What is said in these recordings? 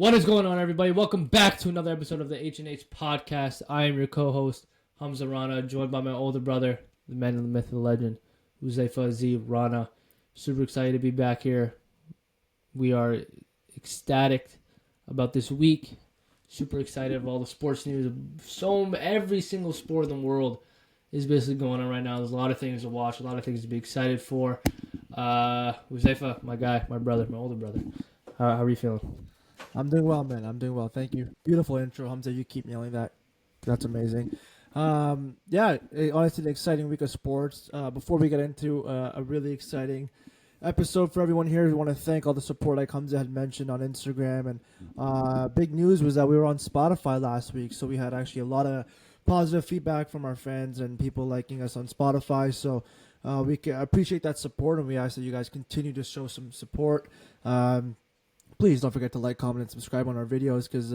What is going on, everybody? Welcome back to another episode of the HnH Podcast. I am your co-host, Hamza Rana, joined by my older brother, the man, the myth, the legend, Ezeiruaku. Super excited to be back here. We are ecstatic about this week. Super excited of all the sports news. Every single sport in the world is basically going on right now. There's a lot of things to watch, a lot of things to be excited for. Uzaifa, my guy, my brother, my older brother. How are you feeling? I'm doing well, man. I'm doing well. Thank you. Beautiful intro, Hamza. You keep nailing that. That's amazing. Honestly, an exciting week of sports. Before we get into a really exciting episode for everyone here, we want to thank all the support like Hamza had mentioned on Instagram. And big news was that we were on Spotify last week, so we had actually a lot of positive feedback from our fans and people liking us on Spotify. So we appreciate that support, and we ask that you guys continue to show some support. Please don't forget to like, comment, and subscribe on our videos because,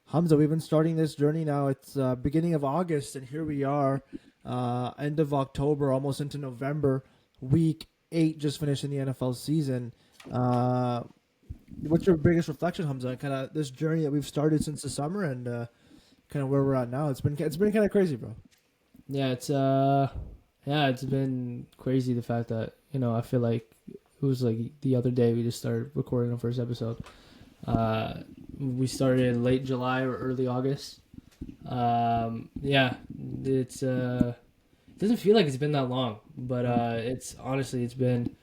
Hamza, we've been starting this journey now. It's beginning of August, and here we are, end of October, almost into November. Week 8 just finished in the NFL season. What's your biggest reflection, Hamza, kind of this journey that we've started since the summer and kind of where we're at now? It's been kind of crazy, bro. Yeah, it's been crazy, the fact that, I feel like it was like the other day we just started recording the first episode. We started in late July or early August. It doesn't feel like it's been that long, but it's been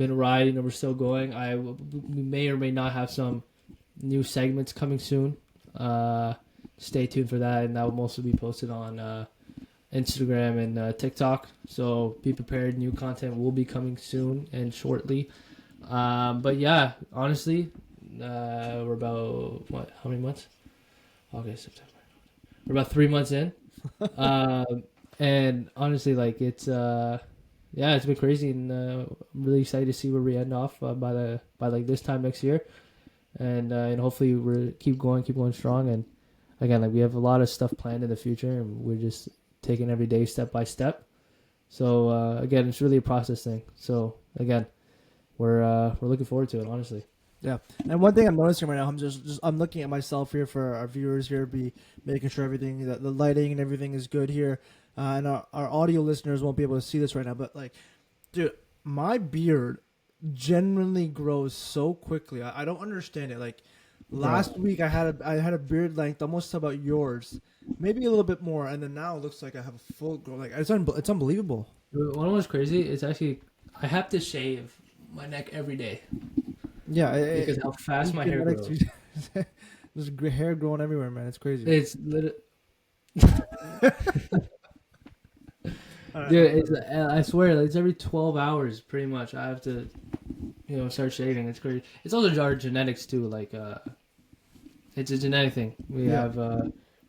a ride. We're still going. We may or may not have some new segments coming soon. Stay tuned for that, and that will mostly be posted on Instagram and TikTok, so be prepared. New content will be coming soon and shortly. But yeah, honestly, we're about how many months? August, September. We're about 3 months in, and honestly, like it's been crazy, and I'm really excited to see where we end off by like this time next year, and hopefully we keep going strong. And again, like we have a lot of stuff planned in the future, and we're just taking every day step by step. So again, it's really a process thing. So again, we're looking forward to it, honestly. Yeah, and one thing I'm noticing right now, I'm looking at myself here for our viewers here, making sure everything, that the lighting and everything is good here, and our audio listeners won't be able to see this right now. But like, dude, my beard genuinely grows so quickly. I don't understand it. Like last week, I had a beard length almost about yours. Maybe a little bit more, and then now it looks like I have a full grow. Like it's unbelievable. One of what's crazy is actually I have to shave my neck every day. Yeah, because how fast my hair grows. There's hair growing everywhere, man. It's crazy. It's literally. Dude, I swear, it's every 12 hours, pretty much. I have to, start shaving. It's crazy. It's also our genetics too. Like, it's a genetic thing. We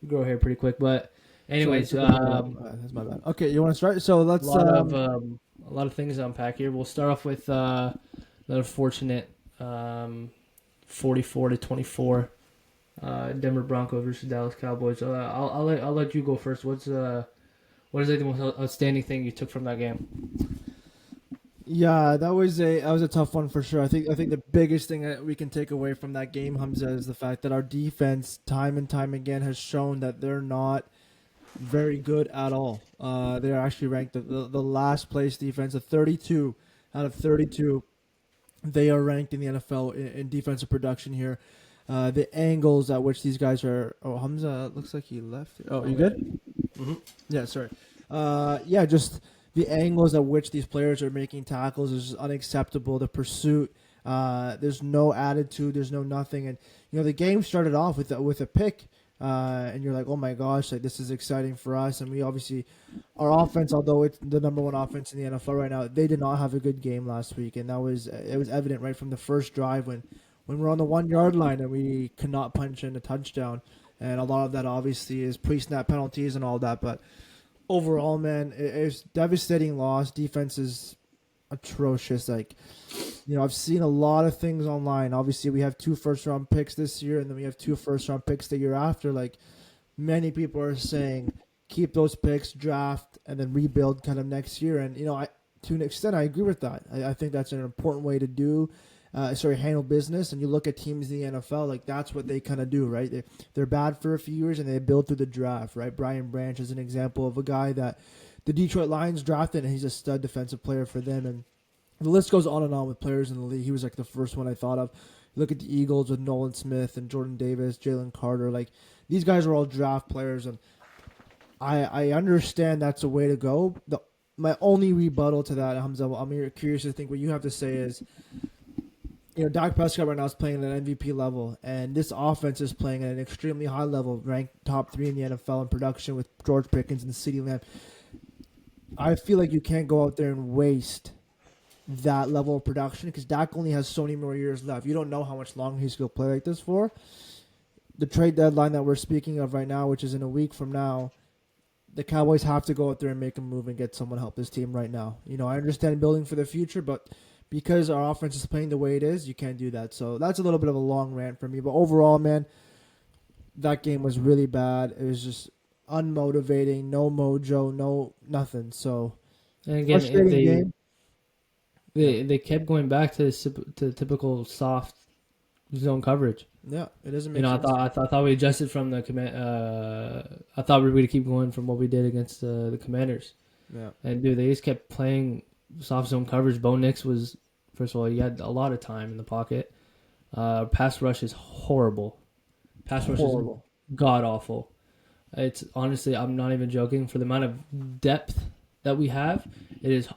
grow hair pretty quick. But anyways, that's my bad. Okay, you want to start? So let's. A lot of things to unpack here. We'll start off with another fortunate 44-24 Denver Broncos versus Dallas Cowboys. I'll let you go first. What is the most outstanding thing you took from that game? Yeah, that was a tough one for sure. I think the biggest thing that we can take away from that game, Hamza, is the fact that our defense time and time again has shown that they're not very good at all. They're actually ranked the last place defense, a 32 out of 32. They are ranked in the NFL in defensive production here. The angles at which these guys are. Oh, Hamza looks like he left. Oh, you good? Mm-hmm. Yeah, sorry. Just the angles at which these players are making tackles is unacceptable. The pursuit, there's no attitude, there's no nothing, and the game started off with a pick, and you're like, oh my gosh, like this is exciting for us. And we obviously, our offense, although it's the number one offense in the NFL right now, they did not have a good game last week, and it was evident right from the first drive when we're on the 1 yard line and we could not punch in a touchdown, and a lot of that obviously is pre-snap penalties and all that, but. Overall, man, it's devastating loss. Defense is atrocious. Like, I've seen a lot of things online. Obviously, we have 2 first-round picks this year, and then we have 2 first-round picks the year after. Like, many people are saying, keep those picks, draft, and then rebuild kind of next year. And, to an extent, I agree with that. I think that's an important way to do. handle business. And you look at teams in the NFL, like that's what they kind of do, right? They're bad for a few years and they build through the draft, right? Brian Branch is an example of a guy that the Detroit Lions drafted, and he's a stud defensive player for them. And the list goes on and on with players in the league. He was like the first one I thought of. Look at the Eagles with Nolan Smith and Jordan Davis, Jalen Carter. Like these guys are all draft players, and I understand that's a way to go. My only rebuttal to that, Hamza, I'm curious to think what you have to say is, Dak Prescott right now is playing at an MVP level, and this offense is playing at an extremely high level, ranked top 3 in the NFL in production with George Pickens and CeeDee Lamb. I feel like you can't go out there and waste that level of production because Dak only has so many more years left. You don't know how much longer he's going to play like this for. The trade deadline that we're speaking of right now, which is in a week from now, the Cowboys have to go out there and make a move and get someone to help this team right now. I understand building for the future, but because our offense is playing the way it is, you can't do that. So that's a little bit of a long rant for me. But overall, man, that game was really bad. It was just unmotivating, no mojo, no nothing. So, and again, frustrating game. They kept going back to typical soft zone coverage. Yeah, it doesn't make sense. I thought we adjusted from the command. I thought we were going to keep going from what we did against the Commanders. Yeah, and dude, they just kept playing soft zone coverage. Bo Nix was, first of all, he had a lot of time in the pocket. Pass rush is horrible. Pass rush is god awful. It's honestly, I'm not even joking. For the amount of depth that we have, it is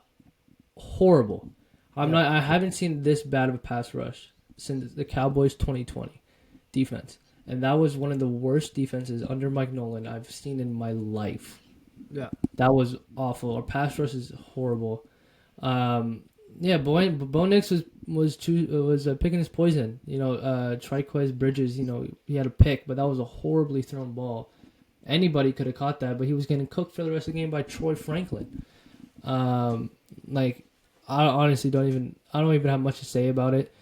horrible. I haven't seen this bad of a pass rush since the Cowboys 2020 defense. And that was one of the worst defenses under Mike Nolan I've seen in my life. Yeah. That was awful. Our pass rush is horrible. Bo Nix was picking his poison. Triquez Bridges, he had a pick, but that was a horribly thrown ball. Anybody could have caught that, but he was getting cooked for the rest of the game by Troy Franklin. I honestly don't even have much to say about it,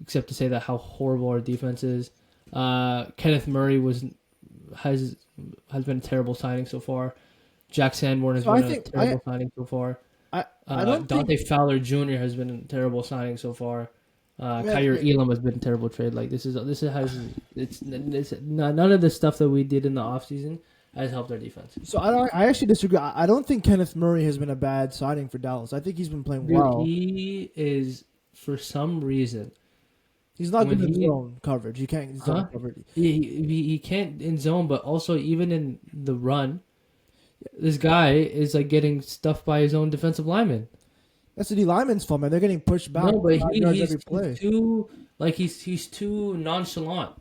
except to say that how horrible our defense is. Kenneth Murray has been a terrible signing so far. Jack Sanborn has been a terrible signing so far. Dante Fowler Jr. has been a terrible signing so far. Kyer Elam has been a terrible trade. Like none of the stuff that we did in the offseason has helped our defense. So I actually disagree. I don't think Kenneth Murray has been a bad signing for Dallas. I think he's been playing well. He is, for some reason. He's not good in zone coverage. He can't zone coverage. He can't in zone, but also even in the run, this guy is like getting stuffed by his own defensive lineman. That's the D lineman's fault, man. They're getting pushed back. No, but he's too nonchalant.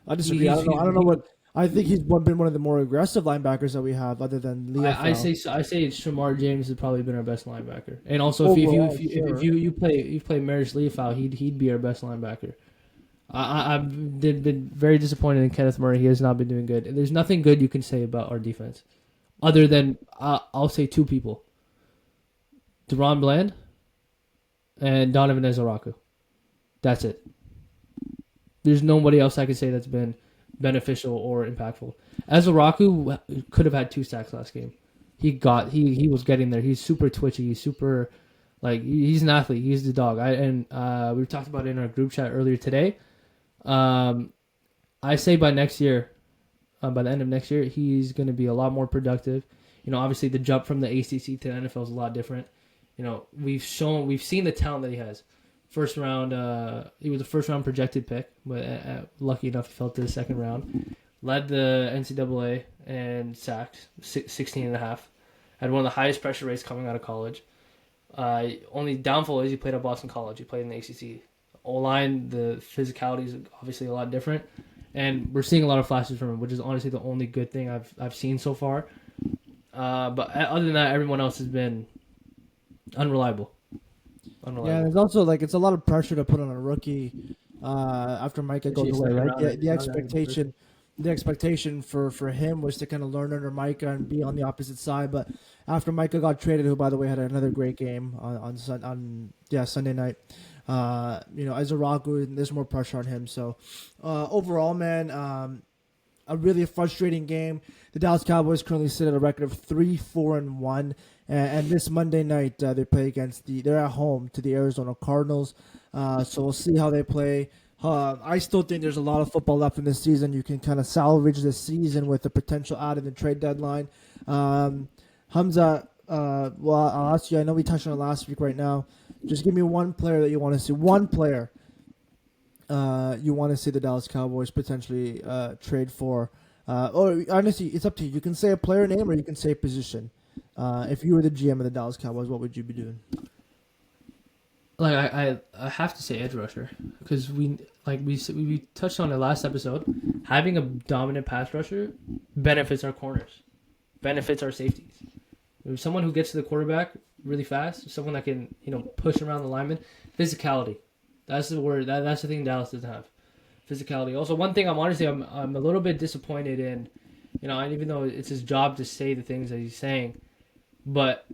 I disagree. I don't know what. I think he's been one of the more aggressive linebackers that we have, other than Leo. I say Shamar James has probably been our best linebacker, and also if you play Maris Leafau, he'd be our best linebacker. I've been very disappointed in Kenneth Murray. He has not been doing good. And there's nothing good you can say about our defense, other than I'll say two people: Deron Bland and Donovan Ezeiruaku. That's it. There's nobody else I could say that's been beneficial or impactful. Ezeiruaku could have had 2 sacks last game. He was getting there. He's super twitchy. He's super, he's an athlete. He's the dog. We talked about it in our group chat earlier today. I say by next year, by the end of next year, he's going to be a lot more productive. Obviously the jump from the ACC to the NFL is a lot different. We've seen the talent that he has. First round, he was a first-round projected pick, but lucky enough he fell to the second round. Led the NCAA and sacked 16.5. Had one of the highest pressure rates coming out of college. Only downfall is he played at Boston College. He played in the ACC. O-line, the physicality is obviously a lot different, and we're seeing a lot of flashes from him, which is honestly the only good thing I've seen so far. But other than that, everyone else has been unreliable. Yeah, there's also it's a lot of pressure to put on a rookie after Micah goes away, right? The expectation for him was to kind of learn under Micah and be on the opposite side. But after Micah got traded, who by the way had another great game on Sunday night, Ezeiruaku, there's more pressure on him. So overall, man, a really frustrating game. The Dallas Cowboys currently sit at a record of 3-4-1. And this Monday night, they play they're at home to the Arizona Cardinals. So we'll see how they play. I still think there's a lot of football left in this season. You can kind of salvage this season with the potential out in the trade deadline. Hamza, well, I'll ask you. I know we touched on it last week. Right now, just give me one player that you want to see. One player you want to see the Dallas Cowboys potentially trade for. Or honestly, it's up to you. You can say a player name or you can say a position. If you were the GM of the Dallas Cowboys, what would you be doing? Like I have to say edge rusher because we touched on it last episode. Having a dominant pass rusher benefits our corners, benefits our safeties. There's someone who gets to the quarterback really fast, someone that can push around the lineman. Physicality, that's the word. That's the thing Dallas doesn't have. Physicality. Also, one thing I'm a little bit disappointed in, and even though it's his job to say the things that he's saying, but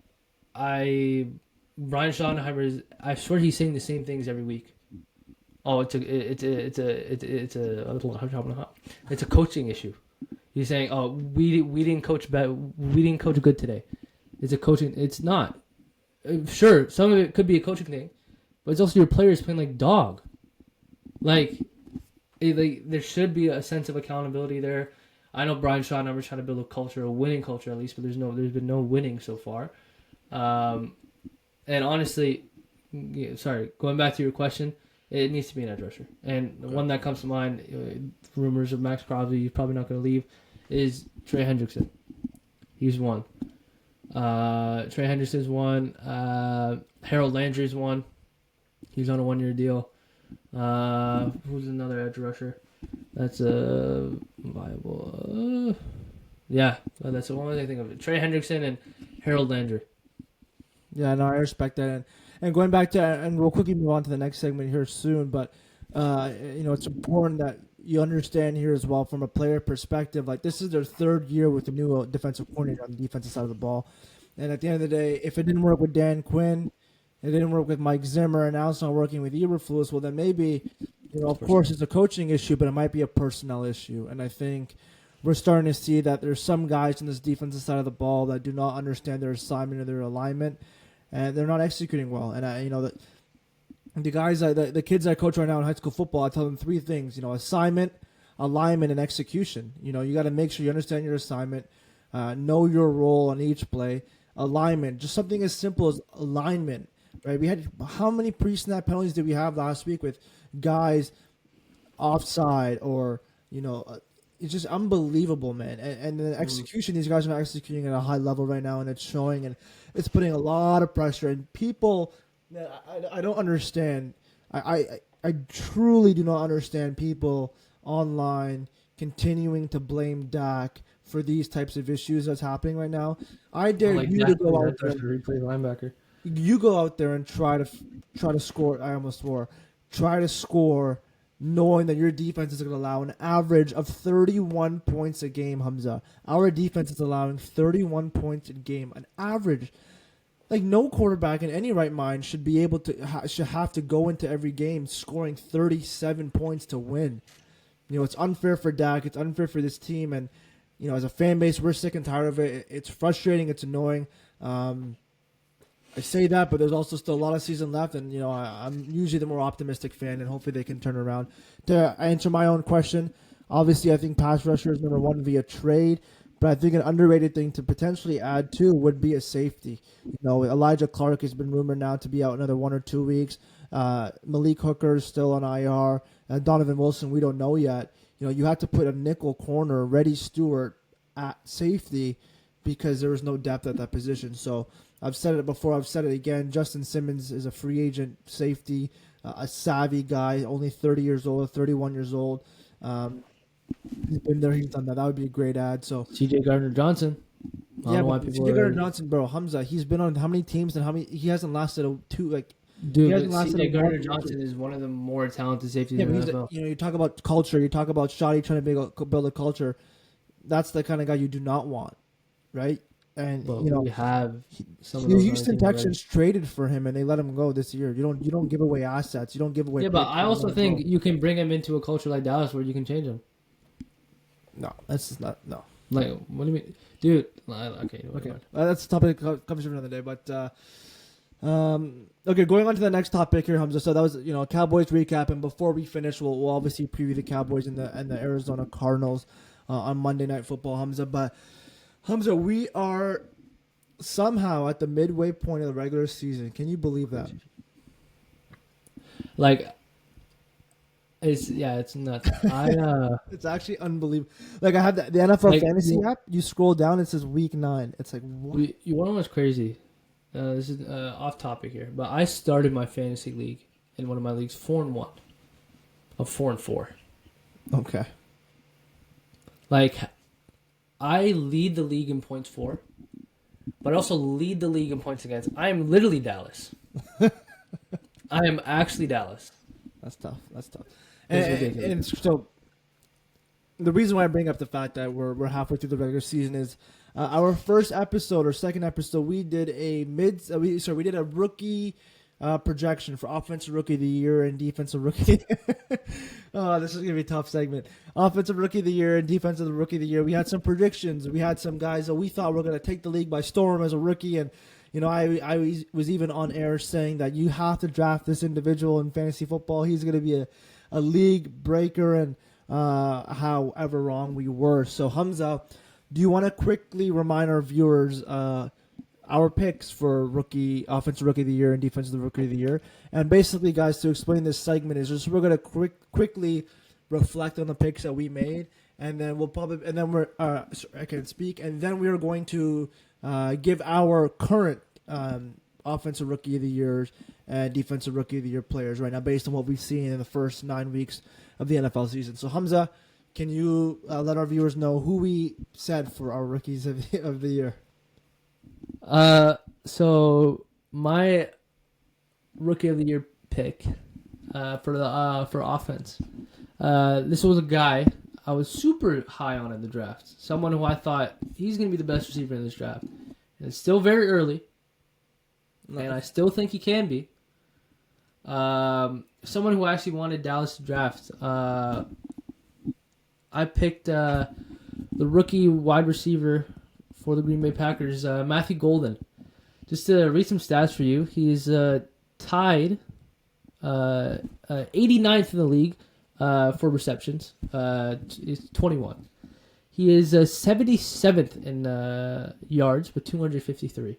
Brian Schottenheimer I swear he's saying the same things every week. Oh, it's a coaching issue. He's saying, "Oh, we didn't coach good today." It's a coaching. It's not. Sure, some of it could be a coaching thing, but it's also your players playing like dog. There should be a sense of accountability there. I know Brian Schottenheimer's trying to build a culture, a winning culture at least, but there's been no winning so far. And honestly, going back to your question, it needs to be an edge rusher. And the one that comes to mind, rumors of Max Crosby, he's probably not going to leave, is Trey Hendrickson. He's one. Trey Hendrickson's one. Harold Landry's one. He's on a 1-year deal. Who's another edge rusher? That's a viable. That's the one I think of it. Trey Hendrickson and Harold Landry. Yeah, no, I respect that. And going back to, and we'll quickly move on to the next segment here soon, but it's important that you understand here as well from a player perspective. Like, this is their third year with the new defensive coordinator on the defensive side of the ball. And at the end of the day, if it didn't work with Dan Quinn, it didn't work with Mike Zimmer, and now it's not working with Eberflus, well, then maybe, of course, it's a coaching issue, but it might be a personnel issue. And I think we're starting to see that there's some guys on this defensive side of the ball that do not understand their assignment or their alignment, and they're not executing well. And the guys, the kids I coach right now in high school football, I tell them three things: assignment, alignment, and execution. You got to make sure you understand your assignment, know your role on each play. Alignment, just something as simple as alignment. Right? We had how many pre-snap penalties did we have last week with guys offside or it's just unbelievable, man. And the execution, these guys are not executing at a high level right now, and it's showing, and it's putting a lot of pressure. And people, I don't understand. I truly do not understand people online continuing to blame Dak for these types of issues that's happening right now. I dare you to go out there. Replay linebacker. You go out there and try to score. I almost swore. Try to score, knowing that your defense is going to allow an average of 31 points a game, Hamza. Our defense is allowing 31 points a game, an average. Like, no quarterback in any right mind should be able to should have to go into every game scoring 37 points to win. It's unfair for Dak. It's unfair for this team, and as a fan base, we're sick and tired of it. It's frustrating. It's annoying. I say that, but there's also still a lot of season left, and I'm usually the more optimistic fan, and hopefully they can turn around. To answer my own question, obviously I think pass rusher is number one via trade, but I think an underrated thing to potentially add too would be a safety. Elijah Clark has been rumored now to be out another 1 or 2 weeks. Malik Hooker is still on IR. Donovan Wilson, we don't know yet. You have to put a nickel corner, Reddy Stewart, at safety because there is no depth at that position. So I've said it before. I've said it again. Justin Simmons is a free agent safety, a savvy guy, only 31 years old. He's been there. He's done that. That would be a great ad. So C.J. Gardner-Johnson. C.J. Gardner-Johnson, bro. Hamza, he's been on how many teams and how many? He hasn't lasted Dude, C.J. Gardner-Johnson is one of the more talented safeties in the NFL. You talk about culture. You talk about Shoddy trying to build a culture. That's the kind of guy you do not want, right? And we have some of the those Houston Texans traded for him, and they let him go this year. You don't give away assets. You don't give away. Yeah, but I also think you can bring him into a culture like Dallas where you can change him. No, that's just not. No. Like, what do you mean, dude? Okay. That's a topic of conversation for another day. But Okay, going on to the next topic here, Hamza. So that was Cowboys recap, and before we finish, we'll obviously preview the Cowboys and the Arizona Cardinals on Monday Night Football, Hamza. But Hamza, we are somehow at the midway point of the regular season. Can you believe that? Like, it's nuts. It's actually unbelievable. Like I have the NFL fantasy app. You scroll down, it says week 9. It's like what? You want to know what's crazy? This is off topic here, but I started my fantasy league in one of my leagues 4-1, of 4-4. Okay. Like, I lead the league in points for, but I also lead the league in points against. I am literally Dallas. I am actually Dallas. That's tough. And so the reason why I bring up the fact that we're halfway through the regular season is our first episode or second episode we did we did a rookie projection for offensive rookie of the year and defensive rookie. Oh, this is gonna be a tough segment. Offensive rookie of the year and defensive rookie of the year. We had some predictions. We had some guys that we thought were gonna take the league by storm as a rookie, and I was even on air saying that you have to draft this individual in fantasy football. He's gonna be a league breaker, and however wrong we were. So Hamza, do you want to quickly remind our viewers our picks for offensive rookie of the year and defensive rookie of the year? And basically, guys, to explain this segment is just we're going to quickly reflect on the picks that we made, and then I can speak, and then we are going to give our current offensive rookie of the year and defensive rookie of the year players right now based on what we've seen in the first 9 weeks of the NFL season. So Hamza, can you let our viewers know who we said for our rookies of the year? So my rookie of the year pick for offense. This was a guy I was super high on in the draft. Someone who I thought he's going to be the best receiver in this draft. And it's still very early, and I still think he can be. Someone who actually wanted Dallas to draft. I picked the rookie wide receiver for the Green Bay Packers, Matthew Golden. Just to read some stats for you, he's tied 89th in the league for receptions. He's 21. He is 77th in yards with 253.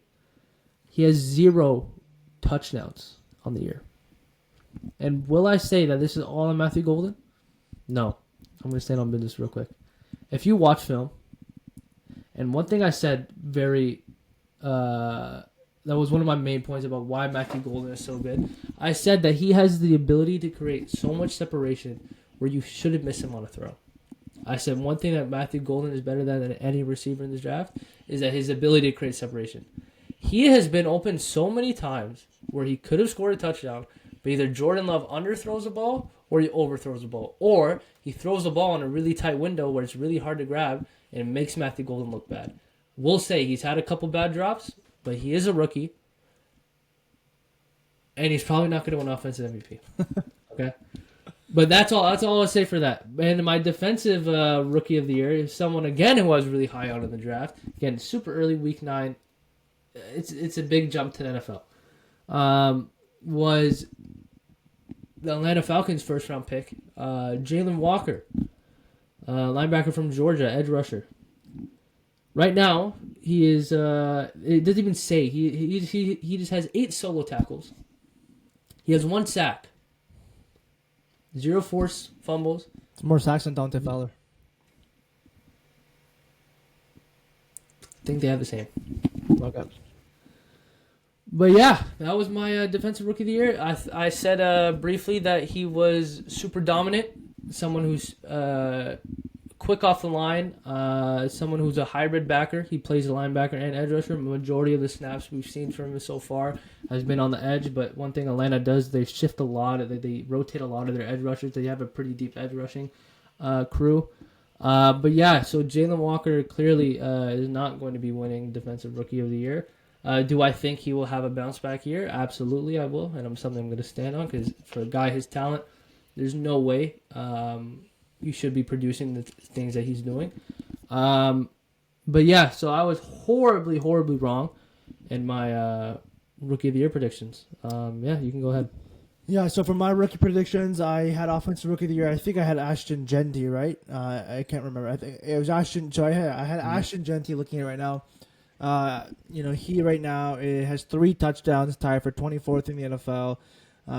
He has 0 touchdowns on the year. And will I say that this is all on Matthew Golden? No. I'm going to stand on business real quick. If you watch film, and one thing I said that was one of my main points about why Matthew Golden is so good. I said that he has the ability to create so much separation where you shouldn't miss him on a throw. I said one thing that Matthew Golden is better than any receiver in this draft is that his ability to create separation. He has been open so many times where he could have scored a touchdown, but either Jordan Love underthrows the ball or he overthrows the ball. Or he throws the ball in a really tight window where it's really hard to grab and it makes Matthew Golden look bad. We'll say he's had a couple bad drops, but he is a rookie. And he's probably not going to win offensive MVP. Okay? But that's all I'll say for that. And my defensive rookie of the year is someone, again, who I was really high on in the draft. Again, super early, week 9. It's a big jump to the NFL. Was the Atlanta Falcons' first-round pick, Jalen Walker, linebacker from Georgia, edge rusher. Right now, he is. It doesn't even say he just has 8 solo tackles. He has 1 sack, 0 forced fumbles. It's more sacks than Dante Fowler. I think they have the same. Okay. But yeah, that was my defensive rookie of the year. I said briefly that he was super dominant, someone who's quick off the line, someone who's a hybrid backer. He plays a linebacker and edge rusher. Majority of the snaps we've seen from him so far has been on the edge. But one thing Atlanta does, they shift a lot. They rotate a lot of their edge rushers. They have a pretty deep edge rushing crew. But yeah, so Jalen Walker clearly is not going to be winning defensive rookie of the year. Do I think he will have a bounce back year? Absolutely, I will, and I'm something I'm going to stand on because for a guy his talent, there's no way you should be producing the things that he's doing. But yeah, so I was horribly wrong in my Rookie of the Year predictions. Yeah, you can go ahead. Yeah, so for my rookie predictions, I had offensive rookie of the year. I think I had Ashton Genty, right? I can't remember. I think it was Ashton. So I had Ashton Genty looking at it right now. He right now has 3 touchdowns, tied for 24th in the NFL.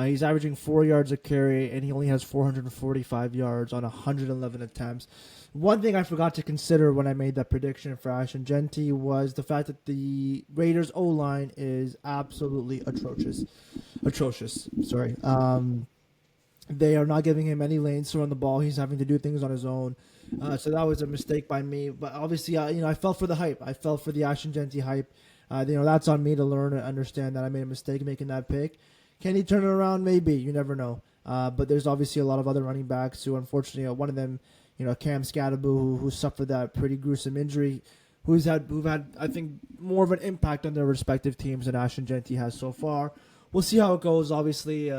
He's averaging 4 yards a carry, and he only has 445 yards on 111 attempts. One thing I forgot to consider when I made that prediction for Ashton Genty was the fact that the Raiders' O-line is absolutely atrocious. Sorry. They are not giving him any lanes to run the ball. He's having to do things on his own. So that was a mistake by me. But obviously, I fell for the hype. I fell for the Ashton Genty hype. That's on me to learn and understand that I made a mistake making that pick. Can he turn it around? Maybe. You never know. But there's obviously a lot of other running backs who, unfortunately, one of them, Cam Scadaboo, who suffered that pretty gruesome injury, who've had, I think, more of an impact on their respective teams than Ashton Genty has so far. We'll see how it goes, obviously,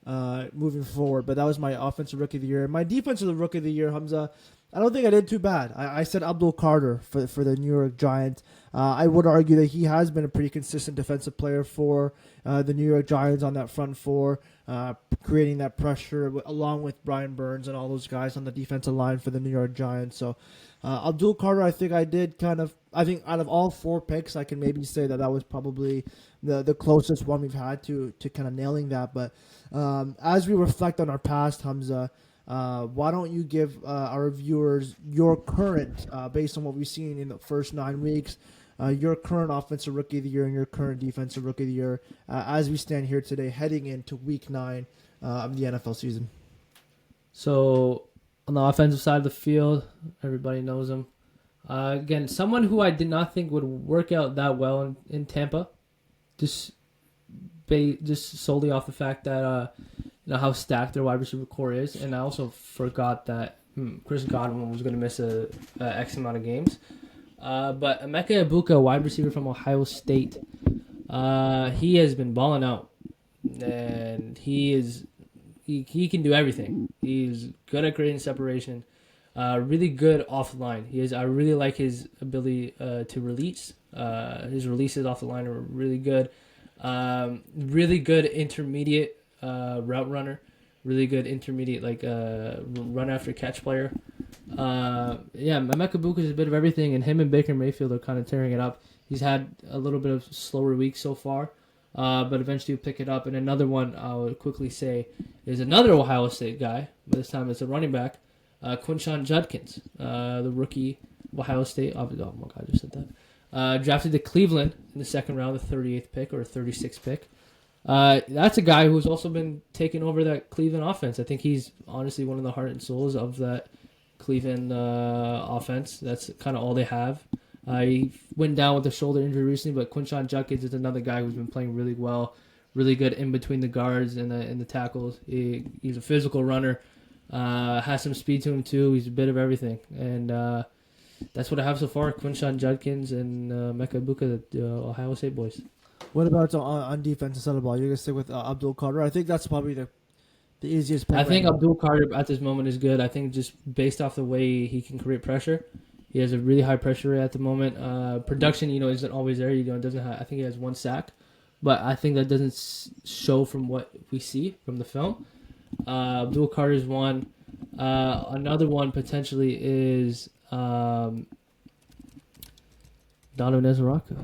moving forward. But that was my offensive rookie of the year. My defensive rookie of the year, Hamza, I don't think I did too bad. I said Abdul Carter for the New York Giants. I would argue that he has been a pretty consistent defensive player for the New York Giants on that front four, creating that pressure along with Brian Burns and all those guys on the defensive line for the New York Giants. So Abdul Carter, I think I did out of all 4 picks, I can maybe say that was probably the closest one we've had to kind of nailing that. But as we reflect on our past, Hamza, why don't you give our viewers your current, based on what we've seen in the first 9 weeks, your current offensive rookie of the year and your current defensive rookie of the year as we stand here today heading into week 9 of the NFL season? So on the offensive side of the field, everybody knows him. Again, someone who I did not think would work out that well in Tampa, just solely off the fact that how stacked their wide receiver core is, and I also forgot that Chris Godwin was going to miss a X amount of games. But Emeka Egbuka, wide receiver from Ohio State, he has been balling out, and he can do everything. He's good at creating separation, really good off the line. I really like his ability to release. His releases off the line are really good. Really good intermediate route runner. Really good intermediate run after catch player. Emeka Egbuka is a bit of everything, and him and Baker Mayfield are kind of tearing it up. He's had a little bit of slower weeks so far, but eventually he'll pick it up. And another one I would quickly say is another Ohio State guy, but this time it's a running back, Quinshon Judkins, the rookie of Ohio State. Oh my God, I just said that. Drafted to Cleveland in the second round, the 38th pick or 36th pick. That's a guy who's also been taking over that Cleveland offense. I think he's honestly one of the heart and souls of that Cleveland offense. That's kind of all they have. He went down with a shoulder injury recently, but Quinshon Judkins is another guy who's been playing really well, really good in between the guards and the tackles. He's a physical runner, has some speed to him too. He's a bit of everything, and that's what I have so far. Quinshon Judkins and Emeka Egbuka, the Ohio State boys. What about on defense instead of ball? You're gonna stick with Abdul Carter. I think that's probably the easiest pick. I think Abdul Carter at this moment is good. I think just based off the way he can create pressure, he has a really high pressure rate at the moment. Production, isn't always there. Doesn't have. I think he has 1 sack, but I think that doesn't show from what we see from the film. Abdul Carter is one. Another one potentially is Donovan Ezeiruaku.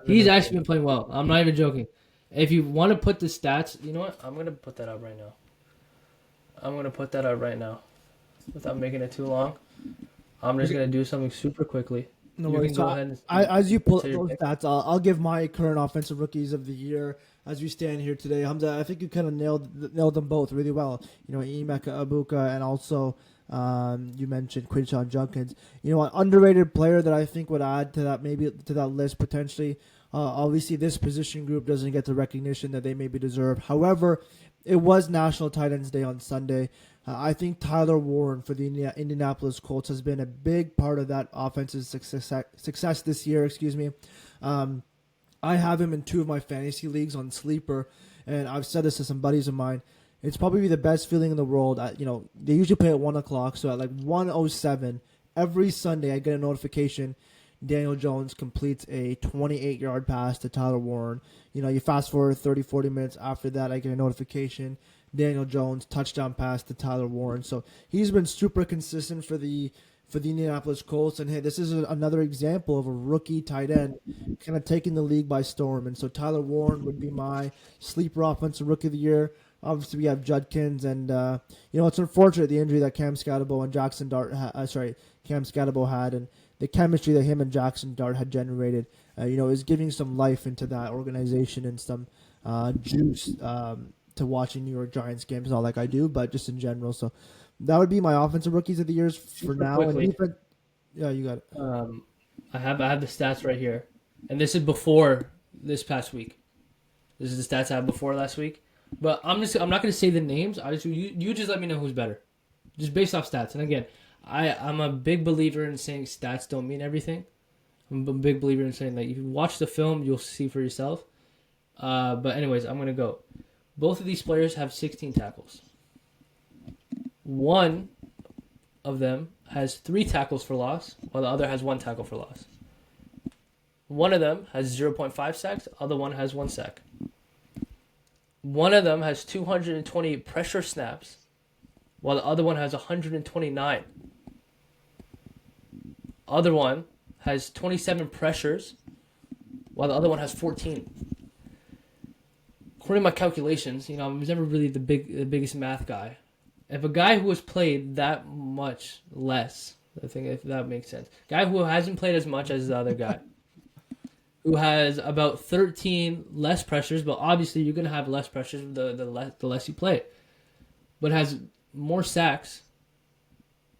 He's actually been playing well. I'm not even joking. If you want to put the stats, you know what? I'm going to put that up right now. Without making it too long. I'm just going to do something super quickly. No worries. As you pull up those stats, I'll give my current offensive rookies of the year as we stand here today. Hamza, I think you kind of nailed them both really well. Emeka Egbuka and also you mentioned Quinshon Judkins. An underrated player that I think would add to that list potentially. Obviously, this position group doesn't get the recognition that they maybe deserve. However, it was National Tight Ends Day on Sunday. I think Tyler Warren for the Indianapolis Colts has been a big part of that offense's success this year. I have him in 2 of my fantasy leagues on Sleeper, and I've said this to some buddies of mine. It's probably the best feeling in the world. They usually play at 1 o'clock, so at 1:07 every Sunday I get a notification Daniel Jones completes a 28-yard pass to Tyler Warren. You fast forward 30, 40 minutes after that, I get a notification. Daniel Jones, touchdown pass to Tyler Warren. So he's been super consistent for the Indianapolis Colts. And, hey, this is another example of a rookie tight end kind of taking the league by storm. And so Tyler Warren would be my sleeper offensive rookie of the year. Obviously, we have Judkins. And, it's unfortunate the injury that Cam Scatterbo and Cam Scatterbo had. And the chemistry that him and Jackson Dart had generated, is giving some life into that organization and some juice to watching New York Giants games, not like I do, but just in general. So that would be my offensive rookies of the years for now. And yeah, you got it. I have the stats right here, and this is before this past week. This is the stats I had before last week. But I'm not going to say the names. You just let me know who's better, just based off stats. And again, I'm a big believer in saying stats don't mean everything. I'm a big believer in saying that if you watch the film, you'll see for yourself. But anyways, I'm going to go. Both of these players have 16 tackles. One of them has 3 tackles for loss, while the other has 1 tackle for loss. One of them has 0.5 sacks, the other one has 1 sack. One of them has 220 pressure snaps, while the other one has 129. Other one has 27 pressures, while the other one has 14. According to my calculations, I was never really the biggest math guy. If a guy who has played that much less, I think if that makes sense, guy who hasn't played as much as the other guy, who has about 13 less pressures, but obviously you're going to have less pressures the less you play, but has more sacks,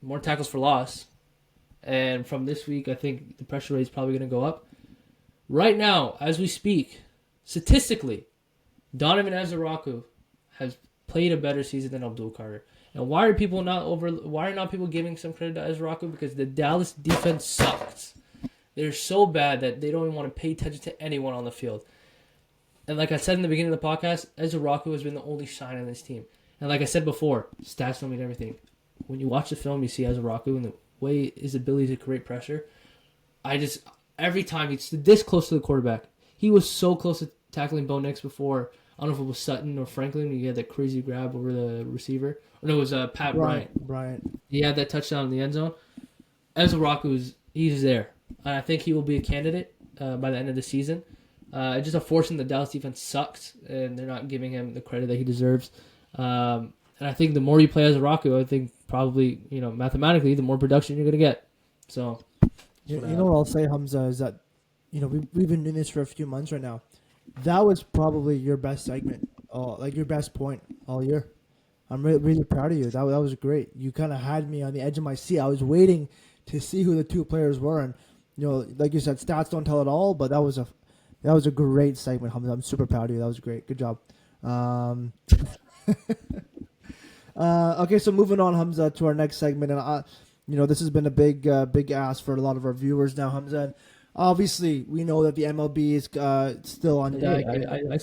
more tackles for loss, and from this week, I think the pressure rate is probably going to go up. Right now, as we speak, statistically, Donovan Ezeiruaku has played a better season than Abdul Carter. And why are not people giving some credit to Ezeiruaku? Because the Dallas defense sucks. They're so bad that they don't even want to pay attention to anyone on the field. And like I said in the beginning of the podcast, Ezeiruaku has been the only shine on this team. And like I said before, stats don't mean everything. When you watch the film, you see Ezeiruaku and the way his ability to create pressure. Every time he's this close to the quarterback. He was so close to tackling Bo Nix before. I don't know if it was Sutton or Franklin. He had that crazy grab over the receiver. Or no, it was Pat Bryant. He had that touchdown in the end zone. Ezeiruaku, he's there. I think he will be a candidate by the end of the season. It's just unfortunate the Dallas defense sucks, and they're not giving him the credit that he deserves. And I think the more you play Ezeiruaku, I think probably, mathematically, the more production you're going to get. So, you know what I'll say, Hamza, is that, we've been doing this for a few months right now. That was probably your best segment, your best point all year. I'm really proud of you. That was great. You kind of had me on the edge of my seat. I was waiting to see who the two players were, and like you said, stats don't tell it all. But that was a great segment, Hamza. I'm super proud of you. That was great. Good job. Okay, so moving on, Hamza, to our next segment, and this has been a big ask for a lot of our viewers now, Hamza. And obviously, we know that the MLB is still on deck.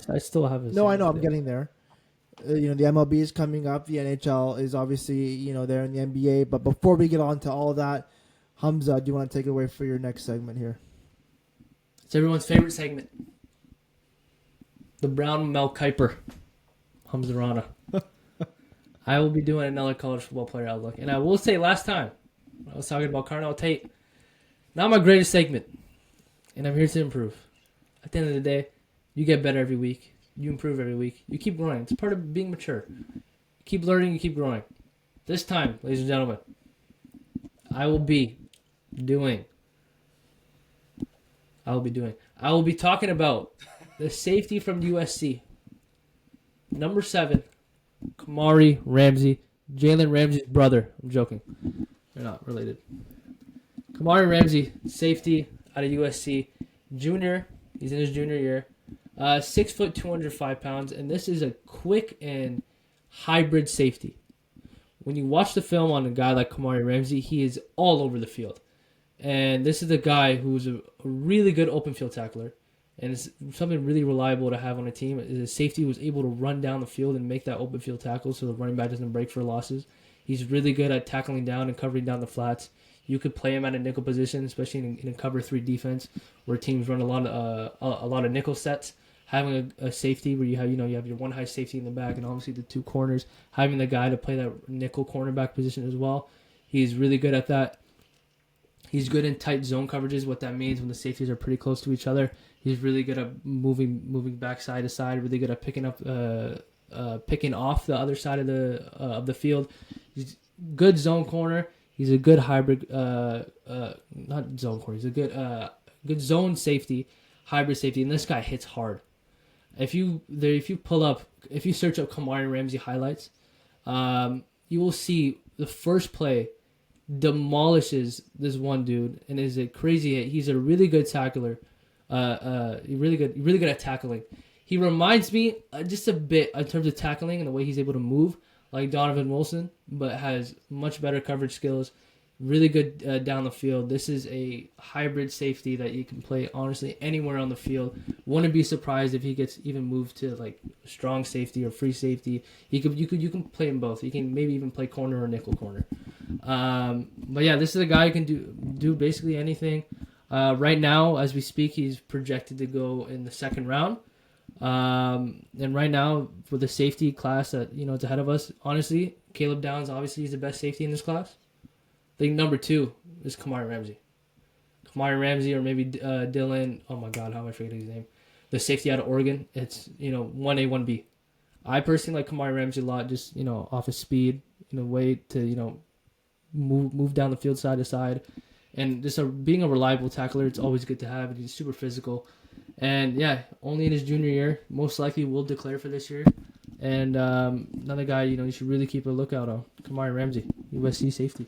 I still have it. No, I know. I'm getting there. The MLB is coming up. The NHL is obviously, there in the NBA. But before we get on to all that, Hamza, do you want to take it away for your next segment here? It's everyone's favorite segment. The Brown Mel Kiper. Hamza Rana. I will be doing another college football player outlook. And I will say last time, I was talking about Carnell Tate. Not my greatest segment. And I'm here to improve. At the end of the day, you get better every week. You improve every week. You keep growing. It's part of being mature. You keep learning, you keep growing. This time, ladies and gentlemen, I will be talking about the safety from USC. Number 7, Kamari Ramsey, Jalen Ramsey's brother. I'm joking. They're not related. Kamari Ramsey, safety out of USC. Junior. He's in his junior year. 6 foot, 205 pounds. And this is a quick and hybrid safety. When you watch the film on a guy like Kamari Ramsey, he is all over the field. And this is a guy who's a really good open field tackler. And it's something really reliable to have on a team. Is a safety who's able to run down the field and make that open field tackle so the running back doesn't break for losses. He's really good at tackling down and covering down the flats. you could play him at a nickel position, especially in a cover 3 defense where teams run a lot of nickel sets. Having a safety where you have your one high safety in the back and obviously the 2 corners, having the guy to play that nickel cornerback position as well. He's really good at that. He's good in tight zone coverages. What that means when the safeties are pretty close to each other. He's really good at moving back side to side. Really good at picking off the other side of the field. He's good zone corner. He's a good hybrid. Not zone corner. He's a good zone safety, hybrid safety. And this guy hits hard. If you search up Kamari Ramsey highlights, you will see the first play demolishes this one dude and is a crazy hit. He's a really good tackler. Really good at tackling. He reminds me just a bit in terms of tackling and the way he's able to move like Donovan Wilson, but has much better coverage skills. Really good down the field. This is a hybrid safety that you can play honestly anywhere on the field. Wouldn't be surprised if he gets even moved to like strong safety or free safety. You can play him both. You can maybe even play corner or nickel corner. But yeah, this is a guy who can do basically anything. Right now, as we speak, he's projected to go in the 2nd round. And right now, for the safety class that it's ahead of us, honestly, Caleb Downs obviously is the best safety in this class. I think number 2 is Kamari Ramsey. Kamari Ramsey or maybe Dylan. Oh my God, how am I forgetting his name? The safety out of Oregon. It's 1A, 1B. I personally like Kamari Ramsey a lot, just off his speed, way to move down the field side to side. And just being a reliable tackler, it's always good to have. He's super physical. And, yeah, only in his junior year. Most likely will declare for this year. And another guy, you should really keep a lookout on. Kamari Ramsey, USC safety.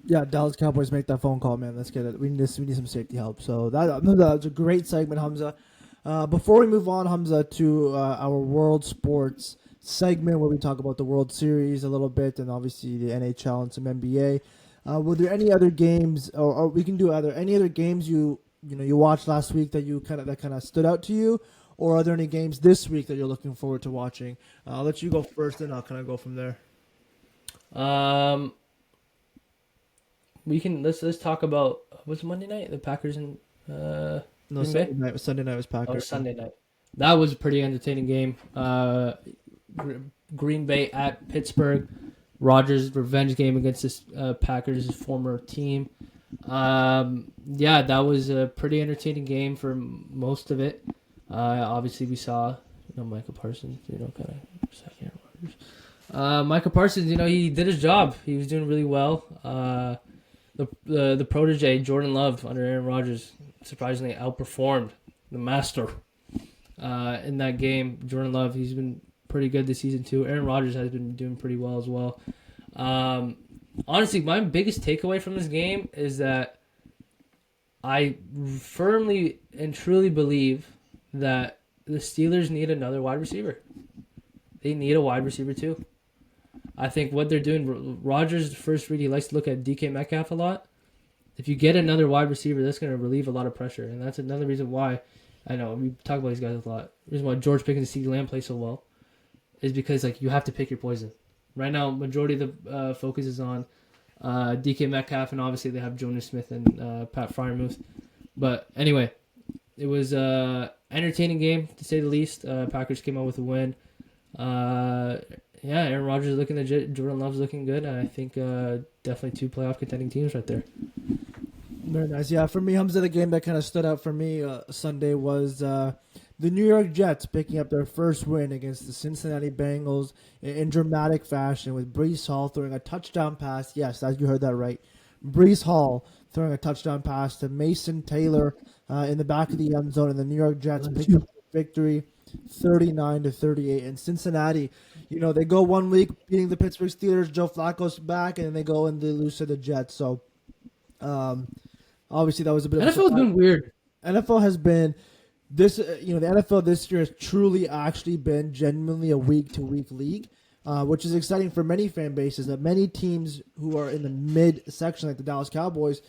Yeah, Dallas Cowboys make that phone call, man. Let's get it. We need some safety help. So that was a great segment, Hamza. Before we move on, Hamza, to our World Sports segment where we talk about the World Series a little bit and obviously the NHL and some NBA. Were there any other games, or we can do any other games you watched last week that kind of stood out to you, or are there any games this week that you're looking forward to watching? I'll let you go first, and I'll kind of go from there. Let's talk about what's Monday night, the Packers and Sunday night was Packers. Oh, Sunday night. That was a pretty entertaining game. Green Bay at Pittsburgh. Rodgers' revenge game against this Packers' former team. That was a pretty entertaining game for most of it. Obviously, we saw Michael Parsons, kind of second Rodgers. Michael Parsons, he did his job. He was doing really well. The protege Jordan Love under Aaron Rodgers surprisingly outperformed the master in that game. Jordan Love, he's been pretty good this season too. Aaron Rodgers has been doing pretty well as well. Honestly, my biggest takeaway from this game is that I firmly and truly believe that the Steelers need another wide receiver. They need a wide receiver too. I think what they're doing, Rodgers' first read, he likes to look at DK Metcalf a lot. If you get another wide receiver, that's going to relieve a lot of pressure. And that's another reason why, I know, we talk about these guys a lot. The reason why George Pickens and CeeDee Lamb play so well is because you have to pick your poison. Right now, majority of the focus is on DK Metcalf, and obviously they have Jonas Smith and Pat Freiermuth. But anyway, it was an entertaining game, to say the least. Packers came out with a win. Aaron Rodgers is looking legit. Jordan Love's looking good. And I think definitely 2 playoff contending teams right there. Very nice. Yeah, for me, Hamza, the game that kind of stood out for me Sunday was the New York Jets picking up their first win against the Cincinnati Bengals in dramatic fashion with Breece Hall throwing a touchdown pass. Yes, as you heard that right. Breece Hall throwing a touchdown pass to Mason Taylor in the back of the end zone, and the New York Jets picked up the victory 39-38. And Cincinnati, they go 1 week beating the Pittsburgh Steelers. Joe Flacco's back, and then they go and they lose to the Jets. So, obviously, that was a bit of NFL's been weird. NFL has been this. The NFL this year has truly actually been genuinely a week-to-week league, which is exciting for many fan bases. That many teams who are in the mid section, like the Dallas Cowboys,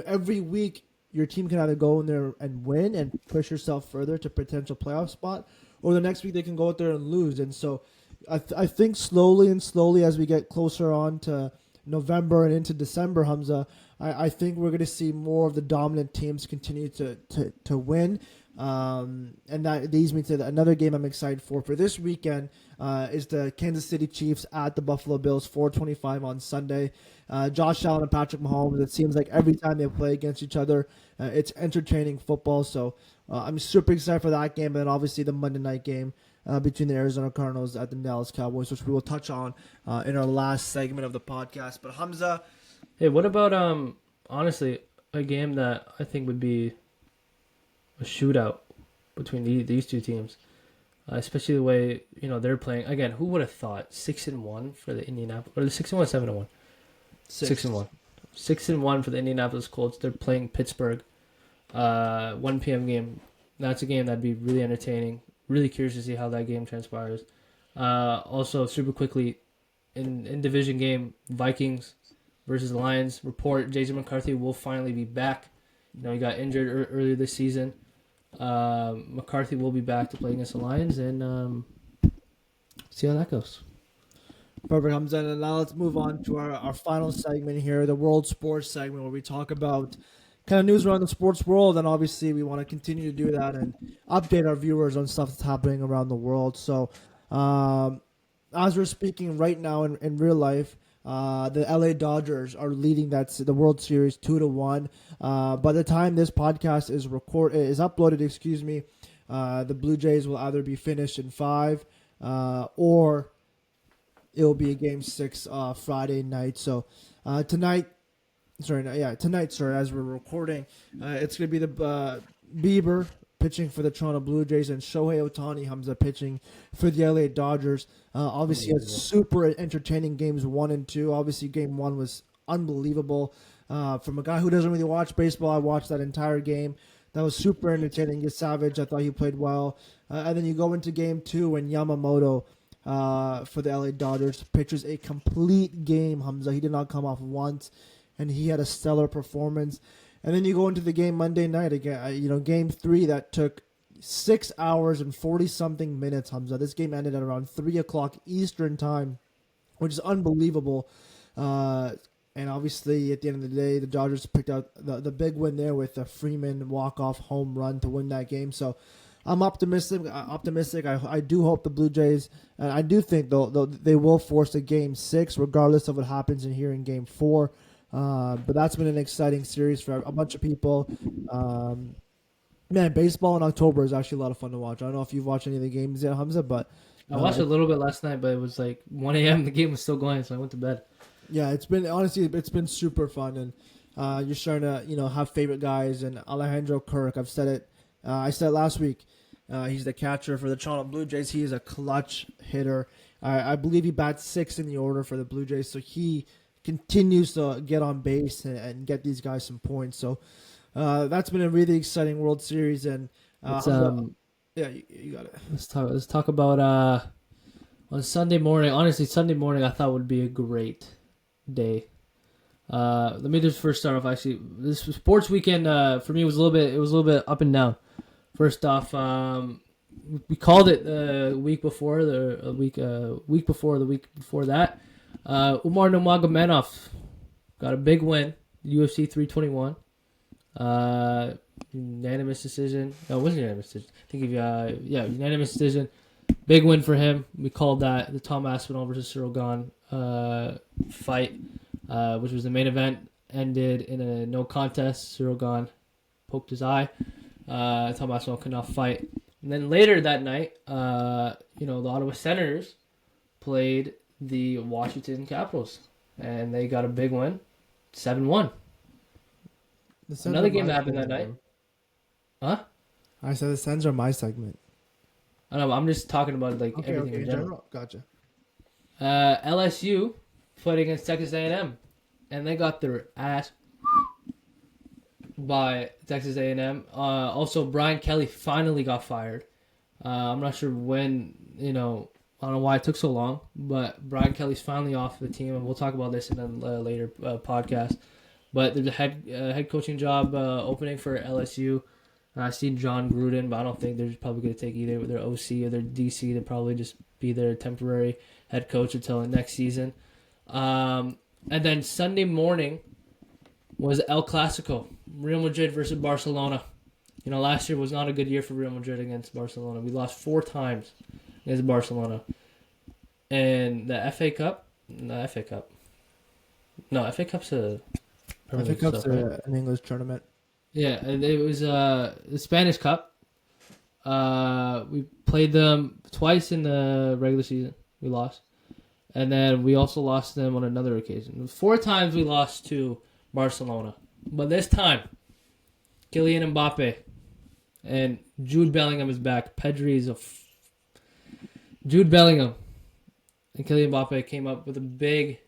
every week your team can either go in there and win and push yourself further to potential playoff spot, or the next week they can go out there and lose. And so I think slowly as we get closer on to November and into December, Hamza, I think we're going to see more of the dominant teams continue to win. And that leads me to another game I'm excited for this weekend is the Kansas City Chiefs at the Buffalo Bills, 4:25 on Sunday. Josh Allen and Patrick Mahomes, it seems like every time they play against each other, it's entertaining football. So I'm super excited for that game. And then obviously the Monday night game between the Arizona Cardinals at the Dallas Cowboys, which we will touch on in our last segment of the podcast. But Hamza. Hey, what about honestly a game that I think would be a shootout between these two teams, especially the way they're playing. Again, who would have thought 6-1 for the Indianapolis or the 6-1, 7-1, 6-1, 6-1 for the Indianapolis Colts. They're playing Pittsburgh, 1 p.m. game. That's a game that'd be really entertaining. Really curious to see how that game transpires. Also, super quickly, in division game, Vikings versus Lions. Report Jason McCarthy will finally be back. He got injured earlier this season. McCarthy will be back to play against the Lions, and see how that goes. Perfect, Hamza. And now let's move on to our final segment here, the World Sports segment, where we talk about kind of news around the sports world, and obviously we want to continue to do that and update our viewers on stuff that's happening around the world. So as we're speaking right now in real life, the LA Dodgers are leading the World Series 2-1. By the time this podcast is uploaded, the Blue Jays will either be finished in 5, or it will be a Game 6 Friday night. So tonight, as we're recording, it's going to be the Bieber pitching for the Toronto Blue Jays and Shohei Ohtani, Hamza, pitching for the LA Dodgers. Obviously, it's super entertaining games 1 and 2. Obviously, game 1 was unbelievable. From a guy who doesn't really watch baseball, I watched that entire game. That was super entertaining. Get Savage, I thought he played well. And then you go into game 2 and Yamamoto for the LA Dodgers pitches a complete game, Hamza. He did not come off once, and he had a stellar performance. And then you go into the game Monday night again. Game 3 that took 6 hours and 40-something minutes, Hamza. This game ended at around 3 o'clock Eastern time, which is unbelievable. And obviously, at the end of the day, the Dodgers picked out the big win there with a Freeman walk-off home run to win that game. So I'm optimistic. I do hope the Blue Jays, and I do think they will force a Game 6, regardless of what happens in Game 4. But that's been an exciting series for a bunch of people. Baseball in October is actually a lot of fun to watch. I don't know if you've watched any of the games yet, Hamza, but I watched a little bit last night, but it was like 1 a.m. The game was still going, so I went to bed. Yeah, it's been super fun, and you're starting to have favorite guys. And Alejandro Kirk, I've said it. I said it last week. He's the catcher for the Toronto Blue Jays. He is a clutch hitter. I believe he bats 6th in the order for the Blue Jays, so he continues to get on base and get these guys some points. So that's been a really exciting World Series. And you got it. Let's talk about on Sunday morning. Honestly, Sunday morning I thought would be a great day. Let me just first start off. Actually, this sports weekend for me was a little bit up and down. First off, we called it the week before the week before that. Umar Nurmagomedov got a big win, UFC 321. Unanimous decision. No, it wasn't unanimous decision. I think unanimous decision. Big win for him. We called that the Tom Aspinall versus Cyril Gane fight, which was the main event. Ended in a no contest. Cyril Gane poked his eye. Tom Aspinall could not fight. And then later that night, the Ottawa Senators played the Washington Capitals, and they got a big win, 7-1. Another game that happened that night. Huh? I said the Sens are my segment. I don't know. I'm just talking about everything in general. Gotcha. LSU played against Texas A&M, and they got their ass by Texas A&M. Also, Brian Kelly finally got fired. I'm not sure when, I don't know why it took so long, but Brian Kelly's finally off the team, and we'll talk about this in a later podcast. But there's a head coaching job opening for LSU. I see John Gruden, but I don't think they're probably going to take either their OC or their DC. They'll probably just be their temporary head coach until next season. And then Sunday morning was El Clasico, Real Madrid versus Barcelona. Last year was not a good year for Real Madrid against Barcelona. We lost 4 times against Barcelona. And the FA Cup? No, FA Cup. No, FA Cup's a Premier League stuff, right? An English tournament. Yeah, it was the Spanish Cup. We played them twice in the regular season. We lost. And then we also lost them on another occasion. 4 times we lost to Barcelona. But this time, Kylian Mbappe and Jude Bellingham is back. Pedri is Jude Bellingham and Kylian Mbappe came up with a big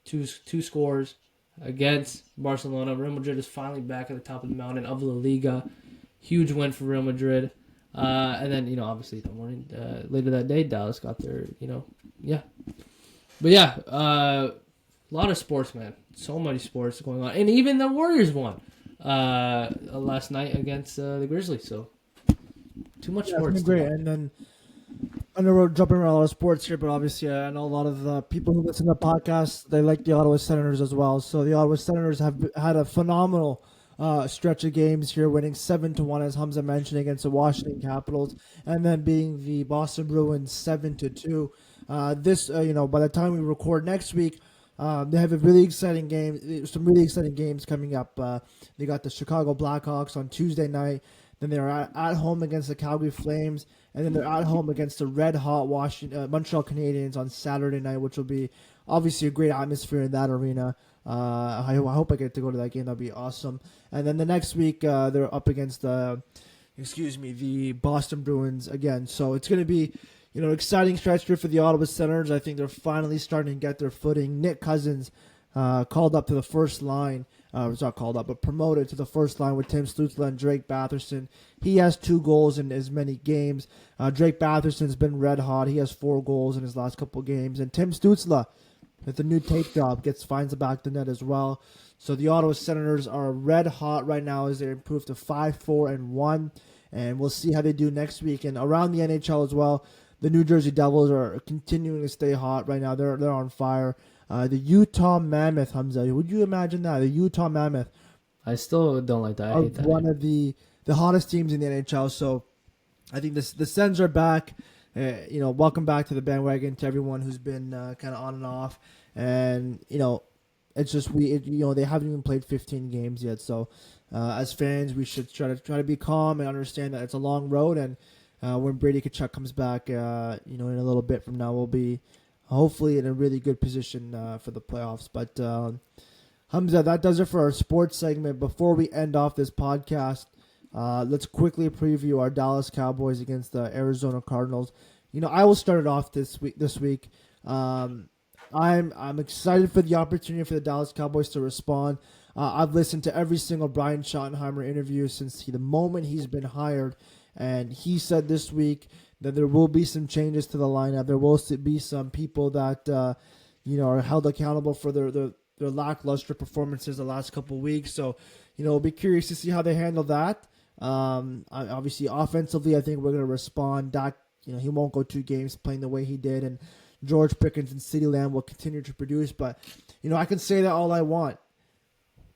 two scores against Barcelona. Real Madrid is finally back at the top of the mountain of La Liga. Huge win for Real Madrid. And then, obviously the morning later that day, Dallas got their, yeah. But yeah, a lot of sports, man. So many sports going on. And even the Warriors won last night against the Grizzlies. So, too much sports. It's been great. And then, I know we're jumping around a lot of sports here, but obviously I know a lot of the people who listen to the podcast, they like the Ottawa Senators as well. So the Ottawa Senators have had a phenomenal stretch of games here, winning 7-1, as Hamza mentioned, against the Washington Capitals, and then beating the Boston Bruins 7-2. By the time we record next week, they have a really exciting game. Some really exciting games coming up. They got the Chicago Blackhawks on Tuesday night. Then they're at home against the Calgary Flames, and then they're at home against the red-hot Montreal Canadiens on Saturday night, which will be obviously a great atmosphere in that arena. I hope I get to go to that game. That'd be awesome. And then the next week, they're up against the Boston Bruins again. So it's going to be, exciting stretch here for the Ottawa Senators. I think they're finally starting to get their footing. Nick Cousins called up to the first line. Was not called up, but promoted to the first line with Tim Stützle and Drake Batherson. He has 2 goals in as many games. Drake Batherson's been red hot. He has 4 goals in his last couple games. And Tim Stützle, with the new tape job, finds the back of the net as well. So the Ottawa Senators are red hot right now as they improve to 5-4-1. And we'll see how they do next week. And around the NHL as well, the New Jersey Devils are continuing to stay hot right now. They're on fire. The Utah Mammoth, Hamza. Would you imagine that? The Utah Mammoth. I still don't like that. I hate that. One of the hottest teams in the NHL. So I think the Sens are back. Welcome back to the bandwagon to everyone who's been kind of on and off. And, it's just they haven't even played 15 games yet. So as fans, we should try to be calm and understand that it's a long road. And when Brady Tkachuk comes back, in a little bit from now, we'll be hopefully in a really good position for the playoffs. But Hamza, that does it for our sports segment. Before we end off this podcast, let's quickly preview our Dallas Cowboys against the Arizona Cardinals. I will start it off this week. I'm excited for the opportunity for the Dallas Cowboys to respond. I've listened to every single Brian Schottenheimer interview since the moment he's been hired, and he said this week that there will be some changes to the lineup. There will be some people that are held accountable for their lackluster performances the last couple of weeks. So, we'll be curious to see how they handle that. Obviously, offensively, I think we're going to respond. Dak, he won't go 2 games playing the way he did, and George Pickens and CeeDee Lamb will continue to produce. But, I can say that all I want.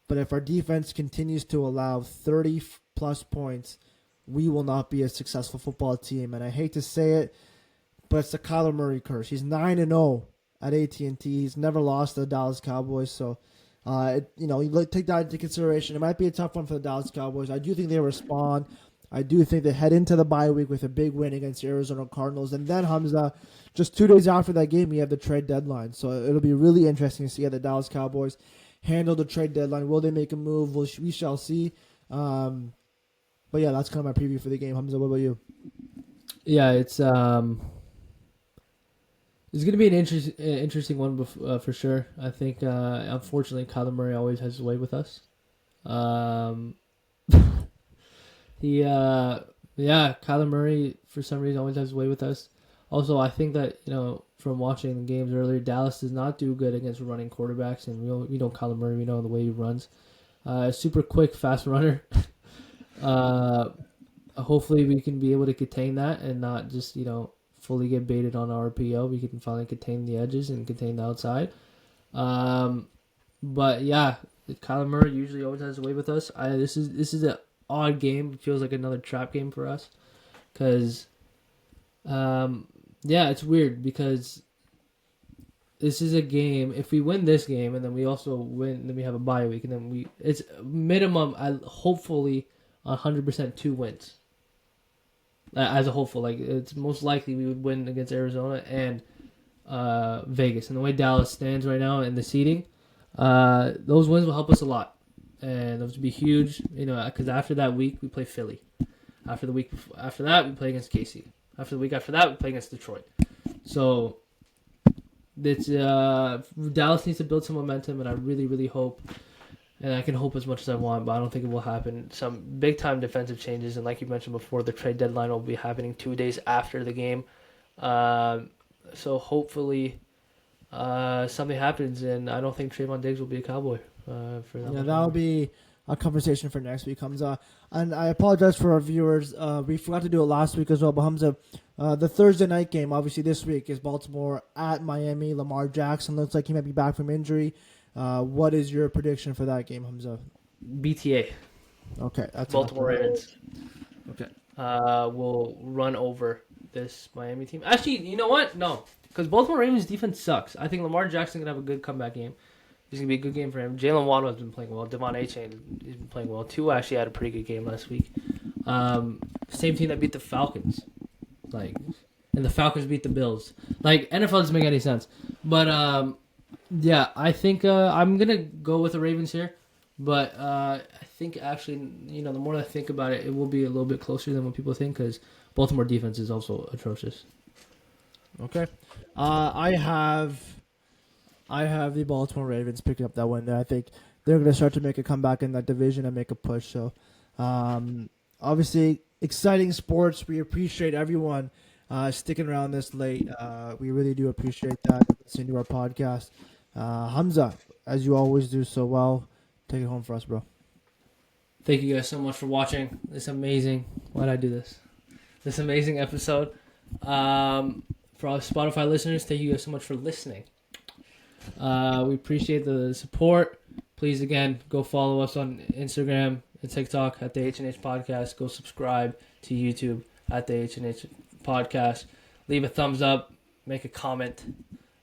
But if our defense continues to allow 30-plus points, we will not be a successful football team. And I hate to say it, but it's the Kyler Murray curse. He's 9-0 at AT&T. He's never lost to the Dallas Cowboys. So, you take that into consideration. It might be a tough one for the Dallas Cowboys. I do think they respond. I do think they head into the bye week with a big win against the Arizona Cardinals. And then, Hamza, just 2 days after that game, you have the trade deadline. So it'll be really interesting to see how the Dallas Cowboys handle the trade deadline. Will they make a move? We shall see. But yeah, that's kind of my preview for the game. Hamza, what about you? Yeah, it's going to be an interesting one for sure. I think, unfortunately, Kyler Murray always has his way with us. Kyler Murray, for some reason, always has his way with us. Also, I think that, from watching the games earlier, Dallas does not do good against running quarterbacks, and we know Kyler Murray, we know the way he runs. Super quick, fast runner. Hopefully we can be able to contain that and not just, fully get baited on our RPO. We can finally contain the edges and contain the outside. But yeah, Kyler Murray usually always has a way with us. This is an odd game. It feels like another trap game for us. Because, yeah, it's weird because this is a game. If we win this game and then we also win, then we have a bye week, and then it's minimum. Hopefully, 100% 2 wins. As a hopeful, like it's most likely we would win against Arizona and Vegas. And the way Dallas stands right now in the seeding, those wins will help us a lot, and those would be huge. Because after that week we play Philly. After the week after that we play against KC. After the week after that we play against Detroit. So it's Dallas needs to build some momentum, and I really, really hope, and I can hope as much as I want, but I don't think it will happen. Some big time defensive changes, and like you mentioned before, the trade deadline will be happening 2 days after the game. So hopefully something happens, and I don't think Trayvon Diggs will be a Cowboy for that. Yeah, that'll be a conversation for next week, Hamza. And I apologize for our viewers. We forgot to do it last week as well, but Hamza, the Thursday night game, obviously this week, is Baltimore at Miami. Lamar Jackson looks like he might be back from injury. What is your prediction for that game, Hamza? BTA. Okay, that's Baltimore Ravens. Okay. Will run over this Miami team. Actually, you know what? No, because Baltimore Ravens defense sucks. I think Lamar Jackson can have a good comeback game. It's going to be a good game for him. Jalen Waddle has been playing well. Devon Achane has been playing well. Tua actually had a pretty good game last week. Same team that beat the Falcons. And the Falcons beat the Bills. NFL doesn't make any sense. But, yeah, I think I'm going to go with the Ravens here. But I think actually, the more I think about it, it will be a little bit closer than what people think because Baltimore defense is also atrocious. Okay. I have the Baltimore Ravens picking up that win there. I think they're going to start to make a comeback in that division and make a push. So, obviously, exciting sports. We appreciate everyone sticking around this late. We really do appreciate that, listening to our podcast. Hamza, as you always do so well, take it home for us, bro. Thank you guys so much for watching this amazing. Why did I do this? This amazing episode. For all Spotify listeners, thank you guys so much for listening. We appreciate the support. Please, again, go follow us on Instagram and TikTok at the HnH Podcast. Go subscribe to YouTube at the HnH Podcast. Leave a thumbs up. Make a comment.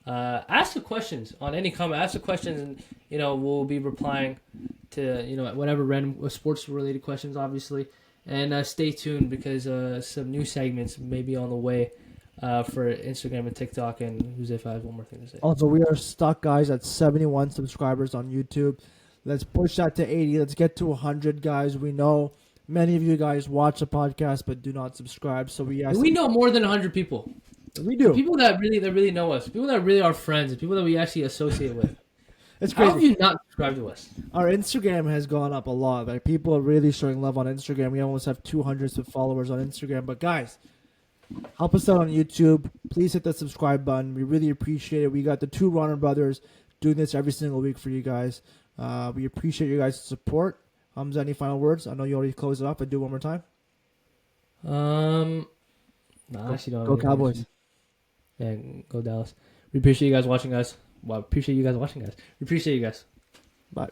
Ask the questions on any comment. Ask the questions, and we'll be replying to whatever random sports-related questions, obviously. And stay tuned because some new segments may be on the way. For Instagram and TikTok, and Jose has one more thing to say. Also, we are stuck, guys, at 71 subscribers on YouTube. Let's push that to 80. Let's get to 100, guys. We know many of you guys watch the podcast but do not subscribe, so we know more than 100 people. We do. People that really know us. People that really are friends. People that we actually associate with. It's crazy. How have you not subscribed to us? Our Instagram has gone up a lot. People are really showing love on Instagram. We almost have 200 followers on Instagram. But, guys, help us out on YouTube. Please hit that subscribe button. We really appreciate it. We got the 2 Rana brothers doing this every single week for you guys. We appreciate you guys' support. Hamza, any final words? I know you already closed it up, but do it one more time. Actually don't. Go Cowboys. Yeah, go Dallas. We appreciate you guys watching us. We appreciate you guys. Bye.